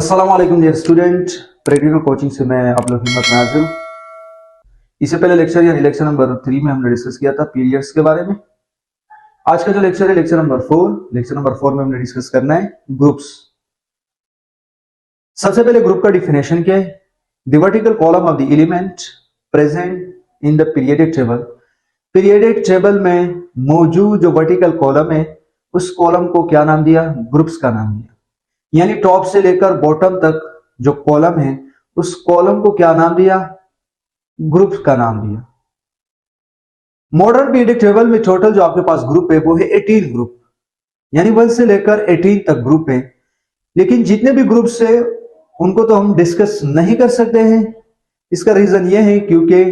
अस्सलाम वालेकुम dear student, practical coaching से मैं आप लोग हिम्मत नाजिम। इससे पहले लेक्चर यानी लेक्चर नंबर 3 में हमने डिस्कस किया था पीरियड्स के बारे में। आज का जो लेक्चर है लेक्चर नंबर 4, लेक्चर नंबर 4 में हमने डिस्कस करना है ग्रुप्स। सबसे पहले ग्रुप का डिफिनेशन क्या है? The vertical column of the element present in the periodic table. Periodic table में मौजूद जो वर्टिकल कॉलम है उस कॉलम को क्या नाम दिया? ग्रुप्स का नाम दिया। यानी टॉप से लेकर बॉटम तक जो कॉलम है उस कॉलम को क्या नाम दिया? ग्रुप्स का नाम दिया। मॉडर्न पीरियडिक टेबल में टोटल जो आपके पास ग्रुप है वो है 18 ग्रुप, यानी 1 से लेकर 18 तक ग्रुप है। लेकिन जितने भी ग्रुप्स है उनको तो हम डिस्कस नहीं कर सकते हैं। इसका रीजन ये है क्योंकि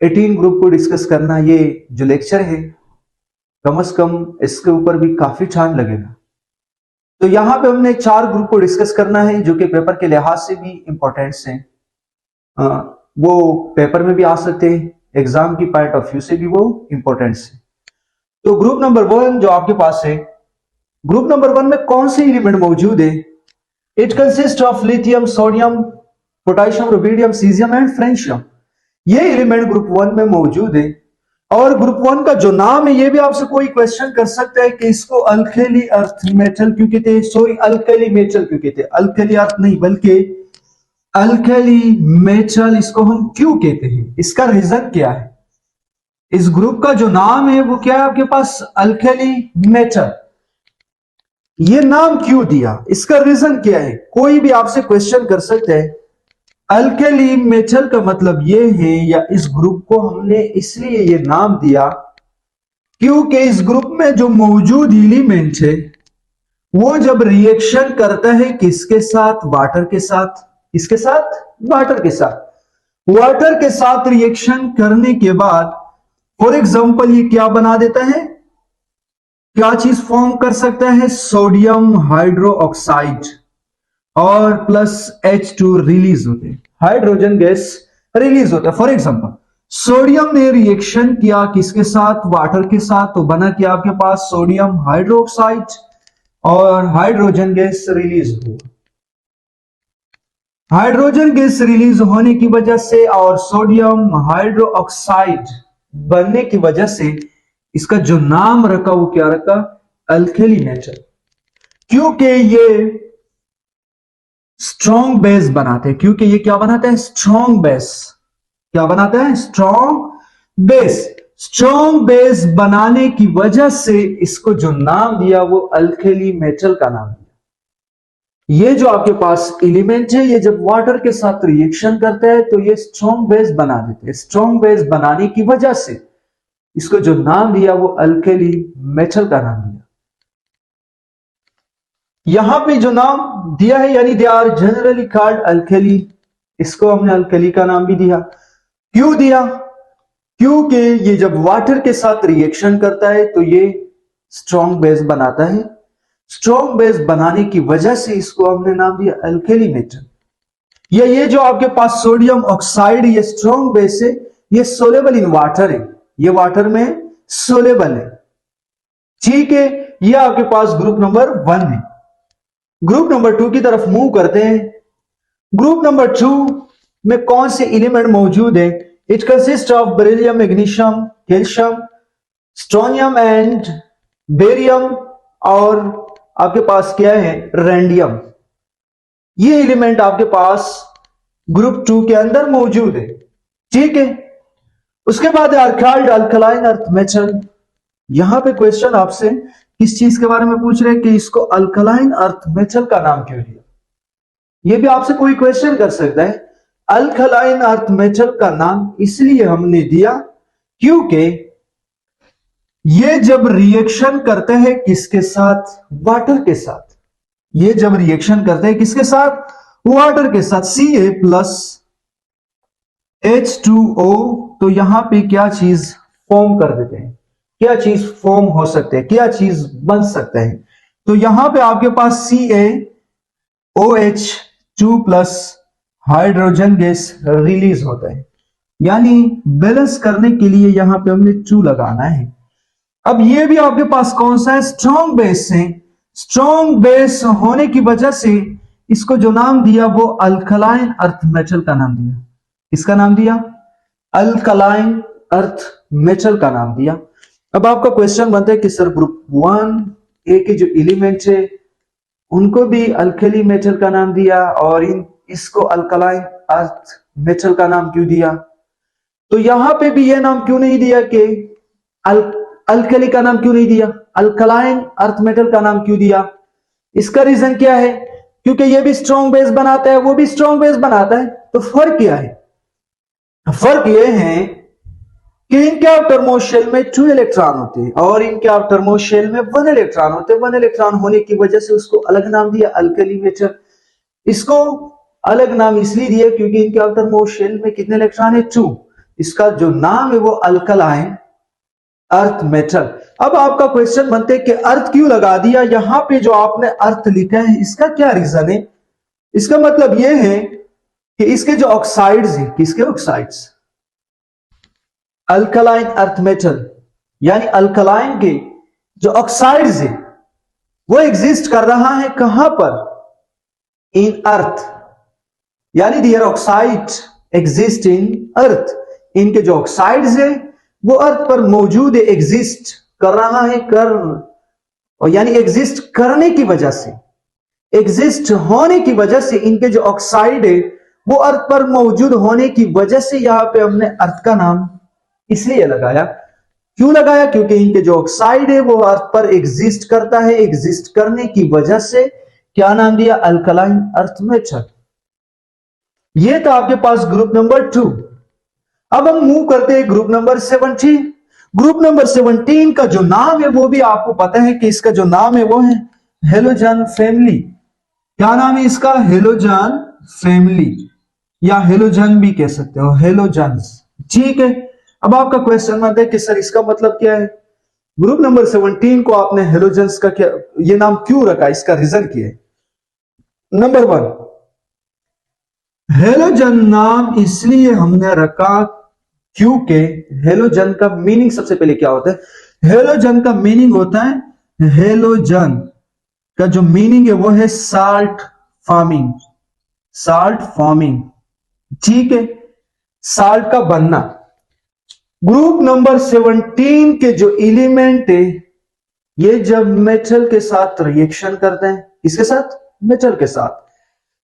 18 ग्रुप को डिस्कस करना ये जो लेक्चर है कम से कम इसके ऊपर भी काफी टाइम लगेगा। तो यहां पे हमने 4 ग्रुप को डिस्कस करना है जो कि पेपर के लिहाज से भी इंपॉर्टेंट्स हैं। वो पेपर में भी आ सकते हैं, एग्जाम की पॉइंट ऑफ व्यू से भी वो इंपॉर्टेंट्स है। तो ग्रुप नंबर 1 जो आपके पास है, ग्रुप नंबर 1 में कौन से एलिमेंट मौजूद है? It consist of lithium, sodium, potassium, rubidium, caesium and francium. ये एलिमेंट ग्रुप 1 में मौजूद है। और ग्रुप 1 का जो नाम है ये भी आपसे कोई क्वेश्चन कर सकता है कि इसको अल्कली अर्थ मेटल क्यों कहते हैं, सॉरी अल्कली मेटल क्यों कहते हैं। अल्कली अर्थ नहीं बल्कि अल्कली मेटल इसको हम क्यों कहते हैं, इसका रीजन क्या है? इस ग्रुप का जो नाम है वो क्या है आपके पास? Alkali metal. ये नाम क्यों दिया, इसका रीजन क्या है? कोई भी आपसे क्वेश्चन कर सकता है। अल्कली मेटल का मतलब यह है, या इस ग्रुप को हमने इसलिए ये नाम दिया क्योंकि इस ग्रुप में जो मौजूद एलिमेंट है वो जब रिएक्शन करता है किसके साथ? वाटर के साथ। किसके साथ? वाटर के साथ। वाटर के साथ रिएक्शन करने के बाद फॉर एग्जांपल ये क्या बना देता है? क्या चीज फॉर्म कर सकता है? सोडियम हाइड्रोक्साइड और प्लस H2 रिलीज होते हैं, हाइड्रोजन गैस रिलीज होता है। फॉर एग्जांपल सोडियम ने रिएक्शन किया किसके साथ? वाटर के साथ, तो बना क्या आपके पास? सोडियम हाइड्रोक्साइड और हाइड्रोजन गैस रिलीज हुआ। हाइड्रोजन गैस रिलीज होने की वजह से और सोडियम हाइड्रोक्साइड बनने की वजह से इसका जो नाम रखा वो क्या रखा? Alkali metal. क्योंकि ये स्ट्रॉन्ग बेस बनाते हैं। क्योंकि ये क्या बनाता है? Strong base. क्या बनाता है? Strong base. स्ट्रॉन्ग बेस बनाने की वजह से इसको जो नाम दिया वो अल्कली मेटल का नाम दिया। ये जो आपके पास एलिमेंट है ये जब वाटर के साथ रिएक्शन करता है तो ये स्ट्रॉन्ग बेस बना देते हैं। स्ट्रॉन्ग बेस बनाने की वजह से इसको जो नाम दिया वो अल्कली मेटल का नाम दिया। यहां पे जो नाम दिया है यानी they are generally called alkali, इसको हमने अल्कली का नाम भी दिया। क्यों दिया? क्योंकि ये जब वाटर के साथ रिएक्शन करता है तो ये स्ट्रॉन्ग बेस बनाता है। स्ट्रॉन्ग बेस बनाने की वजह से इसको हमने नाम दिया अल्कली मेटल। ये जो आपके पास सोडियम ऑक्साइड ये स्ट्रॉन्ग बेस है, ये सोलेबल इन वाटर है, ये वाटर में सोलेबल है। ठीक है, ये आपके पास ग्रुप नंबर 1 है। ग्रुप नंबर 2 की तरफ मूव करते हैं। ग्रुप नंबर 2 में कौन से एलिमेंट मौजूद है? It consist of beryllium, magnesium, calcium, strontium and barium और आपके पास क्या है? रेडियम। ये एलिमेंट आपके पास ग्रुप 2 के अंदर मौजूद है। ठीक है, उसके बाद आर्काइड अल्कलाइन अर्थ मेटल। यहां पे क्वेश्चन आपसे किस चीज के बारे में पूछ रहे हैं कि इसको अल्कलाइन अर्थ मेटल का नाम क्यों दिया? ये भी आपसे कोई क्वेश्चन कर सकता है। अल्कलाइन अर्थ मेटल का नाम इसलिए हमने दिया क्योंकि ये जब रिएक्शन करते हैं किसके साथ? वाटर के साथ। ये जब रिएक्शन करते हैं किसके साथ? वाटर के साथ। Ca प्लस H2O, तो यहां पे क्या चीज फॉर्म कर देते हैं? क्या चीज फॉर्म हो सकते हैं? क्या चीज बन सकता है? तो यहां पे आपके पास CaOH2 plus hydrogen gas release होता है। यानी बैलेंस करने के लिए यहां पे हमने 2 लगाना है। अब ये भी आपके पास कौन सा है? स्ट्रॉन्ग बेस है। स्ट्रॉन्ग बेस होने की वजह से इसको जो नाम दिया वो अल्कलाइन अर्थ मेटल का नाम दिया। किसका नाम दिया? अल्कलाइन अर्थ मेटल का नाम दिया। अब आपका क्वेश्चन बनता है कि सर ग्रुप 1A के जो एलिमेंट है उनको भी अल्कली मेटल का नाम दिया और इसको अल्कलाइन अर्थ मेटल का नाम क्यों दिया? तो यहां पे भी यह नाम क्यों नहीं दिया कि अल्कली का नाम क्यों नहीं दिया, अल्कलाइन अर्थ मेटल का नाम क्यों दिया? इसका रीजन क्या है? क्योंकि ये भी स्ट्रॉन्ग बेस बनाता है, वो भी स्ट्रॉन्ग बेस बनाता है। तो फर्क क्या है? फर्क ये है कि इनके आउटर मोस्ट शेल में 2 इलेक्ट्रॉन होते हैं और इनके आउटर मोस्ट शेल में 1 इलेक्ट्रॉन होते हैं। 1 इलेक्ट्रॉन होने की वजह से उसको अलग नाम दिया अल्कली मेटल। इसको अलग नाम इसलिए दिया क्योंकि इनके आउटर मोस्ट शेल में कितने इलेक्ट्रॉन है? 2। इसका जो नाम है वो अल्कलाइन अर्थ मेटल। अब आपका क्वेश्चन बनते है कि अर्थ क्यों लगा दिया? यहां पे जो आपने अर्थ लिखा है इसका क्या रीजन है? इसका मतलब यह है कि इसके जो ऑक्साइड्स हैं, किसके ऑक्साइड्स? अल्कलाइन अर्थ मेटल, यानी अल्कलाइन के जो ऑक्साइड्स है वो एग्जिस्ट कर रहा है कहां पर? इन अर्थ, यानी दियर ऑक्साइड एग्जिस्ट इन अर्थ। इनके जो ऑक्साइड्स है वो अर्थ पर मौजूद है, एग्जिस्ट कर रहा है, और यानी एग्जिस्ट करने की वजह से, एग्जिस्ट होने की वजह से इनके जो ऑक्साइड है वो अर्थ पर मौजूद होने की वजह से यहां पे हमने अर्थ का नाम इसलिए लगाया। क्यों लगाया? क्योंकि इनके जो ऑक्साइड है वो अर्थ पर एग्जिस्ट करता है, एग्जिस्ट करने की वजह से क्या नाम दिया? Alkaline earth metal. ये था आपके पास ग्रुप नंबर 2। अब हम मूव करते हैं ग्रुप नंबर 17। ग्रुप नंबर 17 का जो नाम है वो भी आपको पता है कि इसका जो नाम है वो है हेलोजन फैमिली। क्या नाम है इसका? हेलोजन फैमिली, या हेलोजन भी कह सकते हो, हेलोजन्स। ठीक है। अब आपका क्वेश्चन आता है कि सर इसका मतलब क्या है? ग्रुप नंबर 17 को आपने हेलोजन्स का क्या ये नाम क्यों रखा? इसका रीजन क्या है? नंबर 1, हेलोजन नाम इसलिए हमने रखा क्योंकि हेलोजन का मीनिंग सबसे पहले क्या होता है? हेलोजन का मीनिंग होता है, हेलोजन का जो मीनिंग है वो है साल्ट फार्मिंग, साल्ट फॉर्मिंग। ठीक है, साल्ट का बनना। ग्रुप नंबर 17 के जो एलिमेंट है ये जब मेटल के साथ रिएक्शन करते हैं, किसके साथ? मेटल के साथ।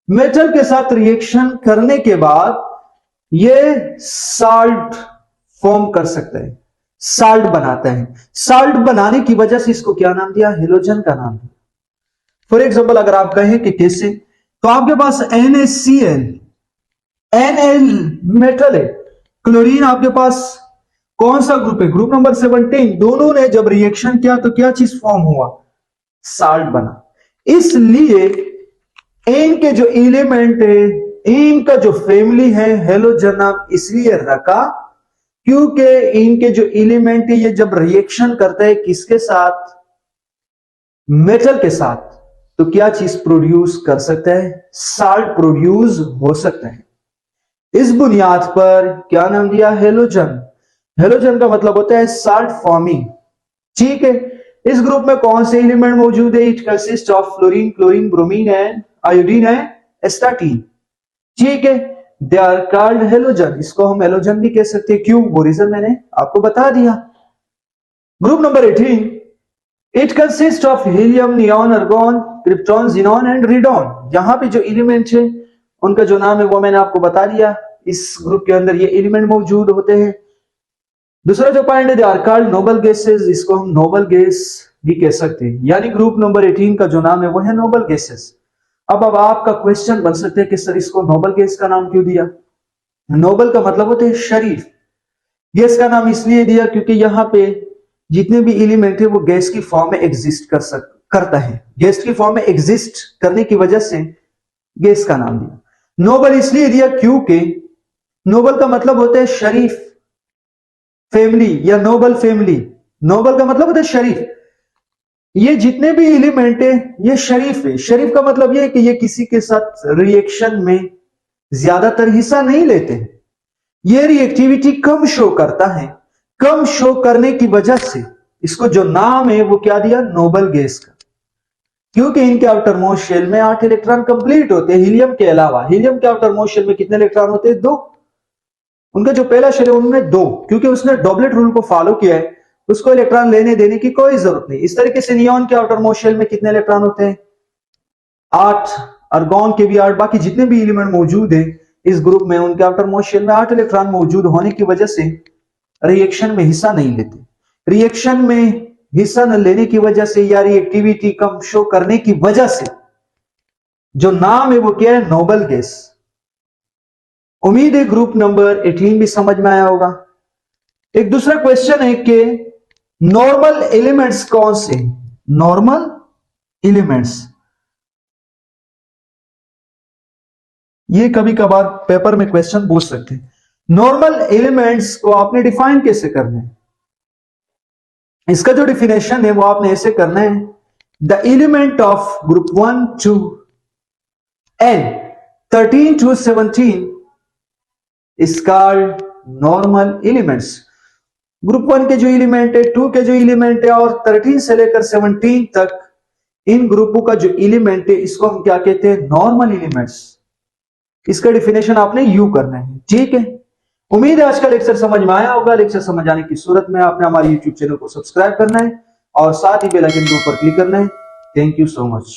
मेटल के साथ रिएक्शन करने के बाद ये साल्ट फॉर्म कर सकते हैं, साल्ट बनाते हैं। साल्ट बनाने की वजह से इसको क्या नाम दिया? हेलोजन का नाम दिया। फॉर एग्जाम्पल अगर आप कहें कि कैसे, तो आपके पास NaCl, Nl मेटल है, क्लोरीन आपके पास कौन सा ग्रुप है? Group number 17। दोनों ने जब रिएक्शन किया तो क्या चीज फॉर्म हुआ? साल्ट बना। इसलिए इनके जो एलिमेंट है, इनका जो फैमिली है, हेलोजन नाम इसलिए रखा क्योंकि इनके जो एलिमेंट है ये जब रिएक्शन करता है किसके साथ? मेटल के साथ, तो क्या चीज प्रोड्यूस कर सकता है? साल्ट प्रोड्यूस हो सकता है। इस बुनियाद पर क्या नाम दिया? हेलोजन। हेलोजन का मतलब होता है साल्ट फॉर्मिंग। ठीक है। इस ग्रुप में कौन से एलिमेंट मौजूद है? It consist of fluorine, chlorine, bromine and iodine and astatine. ठीक है, दे आर कॉल्ड हेलोजन। इसको हम हेलोजन भी कह सकते हैं। क्यों? वो रीजन मैंने आपको बता दिया। Group number 18, it consist of helium, neon, argon, krypton, xenon and radon. यहां पे जो एलिमेंट है उनका जो नाम है वो मैंने आपको बता दिया। इस ग्रुप के अंदर ये एलिमेंट मौजूद होते हैं। दूसरा जो पॉइंट है, they are called noble gases. इसको हम नोबल गैस भी कह सकते हैं। यानी ग्रुप नंबर 18 का जो नाम है वो है नोबल गैसेस। अब आपका क्वेश्चन बन सकते हैं कि सर इसको नोबल गैस का नाम क्यों दिया? नोबल का मतलब होता है शरीफ। गैस का नाम इसलिए दिया क्योंकि यहां पे जितने भी एलिमेंट है वो गैस की फॉर्म में एग्जिस्ट करता है। गैस की फॉर्म में एग्जिस्ट करने की वजह से गैस का नाम दिया। नोबल इसलिए दिया क्योंकि नोबल का मतलब होता है शरीफ फैमिली या नोबल फैमिली। नोबल का मतलब होता है शरीफ। ये जितने भी एलिमेंट है ये शरीफ है। शरीफ का मतलब ये है कि ये किसी के साथ रिएक्शन में ज्यादातर हिस्सा नहीं लेते हैं। ये रिएक्टिविटी कम शो करता है। कम शो करने की वजह से इसको जो नाम है वो क्या दिया? नोबल गैस का। क्योंकि इनके आउटर मोस्ट शेल में 8 इलेक्ट्रॉन कंप्लीट होते हैं हीलियम के अलावा। हीलियम के आउटर मोस्ट शेल में कितने इलेक्ट्रॉन होते हैं? 2। उनका जो पहला शेल है उनमें 2, क्योंकि उसने डॉबलेट रूल को फॉलो किया है, उसको इलेक्ट्रॉन लेने देने की कोई जरूरत नहीं। इस तरीके से नियॉन के आउटर मोस्ट शेल में कितने इलेक्ट्रॉन होते हैं? 8। आर्गॉन के भी 8। बाकी जितने भी एलिमेंट मौजूद है इस ग्रुप में, उनके आउटर मोस्ट शेल में 8 इलेक्ट्रॉन मौजूद होने की वजह से रिएक्शन में हिस्सा नहीं लेते। रिएक्शन में हिस्सा न लेने की वजह से या रिएक्टिविटी कम शो करने की वजह से जो नाम है वो क्या है? Noble gas. उम्मीद है ग्रुप नंबर 18 भी समझ में आया होगा। एक दूसरा क्वेश्चन है कि नॉर्मल एलिमेंट्स कौन से? नॉर्मल एलिमेंट्स, ये कभी कभार पेपर में क्वेश्चन पूछ सकते हैं। नॉर्मल एलिमेंट्स को आपने डिफाइन कैसे करना है? इसका जो डिफिनेशन है वो आपने ऐसे करना है, the element of group 1 to n 13 to 17 is called normal elements. Group 1 के जो एलिमेंट है, 2 के जो एलिमेंट है और 13 से लेकर 17 तक इन ग्रुपों का जो एलिमेंट है इसको हम क्या कहते हैं? Normal elements. इसका डिफिनेशन आपने यू करना है, ठीक है। उम्मीद है आज का लेक्चर समझ में आया होगा। लेक्चर समझ आने की सूरत में आपने हमारे यूट्यूब चैनल को सब्सक्राइब करना है और साथ ही बेल आइकन के ऊपर क्लिक करना है। Thank you so much.